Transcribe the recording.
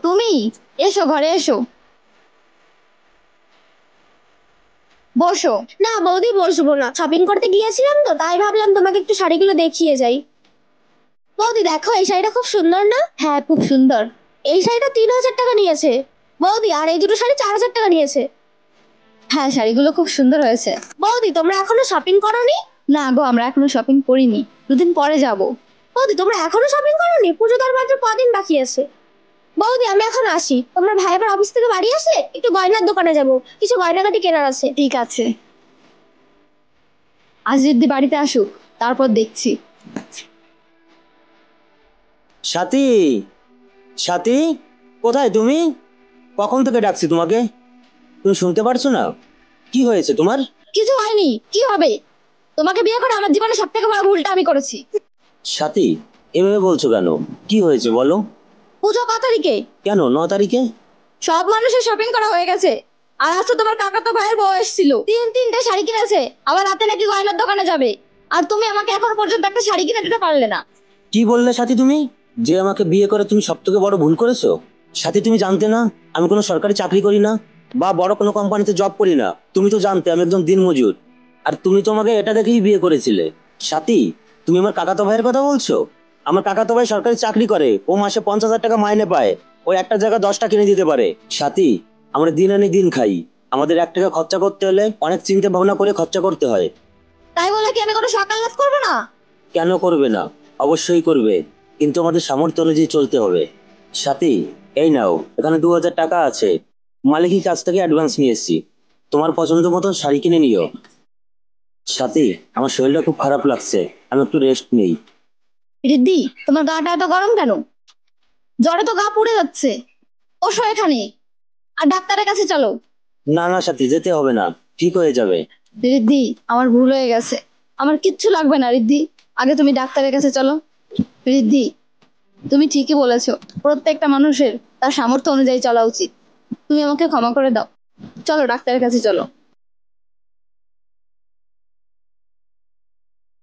তুমি এসো, ঘরে এসো, বসো। না বৌদি, বসবো না। শপিং করতে গিয়েছিলাম তো, তাই ভাবলাম তোমাকে একটু শাড়িগুলো দেখিয়ে যাই। বৌদি দেখো, এই শাড়িটা খুব সুন্দর না? হ্যাঁ, খুব সুন্দর। এই শাড়িটা 3,000 টাকা নিয়েছে বৌদি, আর এই দুটো শাড়ি 4,000 টাকা নিয়েছে। হ্যাঁ, শাড়িগুলো খুব সুন্দর হয়েছে। বৌদি তোমরা এখনো শপিং করোনি? না গো, আমরা এখনো শপিং করিনি, দুদিন পরে যাব। বৌদি তোমরা এখনো শপিং করোনি? পুজো তো আর মাত্র কদিন বাকি আছে। বৌদি আমি এখন আসি, তোমরা ভাই আবার অফিস থেকে বাড়ি আসে, একটু গয়নার দোকানে যাব, কিছু গয়নাগাটি কেনার আছে। ঠিক আছে, আজ যদি বাড়িতে আসুক, তারপর দেখছি। সাথী, সাথী, কোথায় তুমি? কখন থেকে ডাকছি তোমাকে, তুমি শুনতে পারছো না? কি হয়েছে তোমার? কিছু হয়নি, কি হবে? তোমাকে বিয়ে করে আমার জীবনে সব থেকে বড় ভুলটা আমি করেছি। সাথী, এভাবে বলছো কেন? কি হয়েছে বলো। পুজো কত তারিখে? কেন 9 তারিখে? সব মানুষের শপিং করা হয়ে গেছে, আর আজ তো তোমার কাকাতো ভাইয়ের বউ এসেছিল, তিনটে শাড়ি কিনেছে, আবার রাতে নাকি গয়নার দোকানে যাবে। আর তুমি আমাকে এখন পর্যন্ত একটা শাড়ি কিনে দিতে পারলে না। কি বললে সাথী তুমি? যে আমাকে বিয়ে করে তুমি সব থেকে বড় ভুল করেছো? সাথী, তুমি জানতে না আমি কোনো সরকারি চাকরি করি না বা বড় কোনো কোম্পানিতে জব করি না? তুমি তো জানতে আমি একদম দিনমজুর। আর তুমি তো আমাকে এটা দেখেই বিয়ে করেছিলে। সাথী, তুমি আমার কাকাতো ভাইয়ের কথা বলছো? আমার কাকাতো ভাই সরকারি চাকরি করে, ও মাসে 50,000 টাকা মাইনে পায়। ও একটা জায়গা 10টা কিনে দিতে পারে। সাথী, আমরা দিন আনি দিন খাই, আমাদের 1 টাকা খরচা করতে হলে অনেক চিন্তা ভাবনা করে খরচা করতে হয়। তাই বলে কি আমি কোনো সকাল লাভ করবো না? কেন করবে না? অবশ্যই করবে, কিন্তু আমাদের সামর্থ্য অনুযায়ী চলতে হবে। সাথী, এই নাও, এখানে 2,000 টাকা আছে, মালিকের কাছ থেকে অ্যাডভান্স নিয়ে এসেছি। তোমার পছন্দ মতন শাড়ি কিনে নিও। সাথী, আমার শরীরটা খুব খারাপ লাগছে, আমি একটু রেস্ট নেই। রিদ্ধি, তোমার গাটা এত গরম কেন? জ্বরে তো গা পুড়ে যাচ্ছে। ওসো এখানে, আর ডাক্তারের কাছে চলো। না না সাথী, যেতে হবে না, ঠিক হয়ে যাবে। রিদ্ধি, আমার ভুল হয়ে গেছে, আমার কিচ্ছু লাগবে না রিদ্ধি, আগে তুমি ডাক্তারের কাছে চলো। রিদ্ধি, তুমি ঠিকই বলেছো, প্রত্যেকটা মানুষের তার সামর্থ্য অনুযায়ী চলা উচিত। তুমি আমাকে ক্ষমা করে দাও, চলো ডাক্তারের কাছে চলো।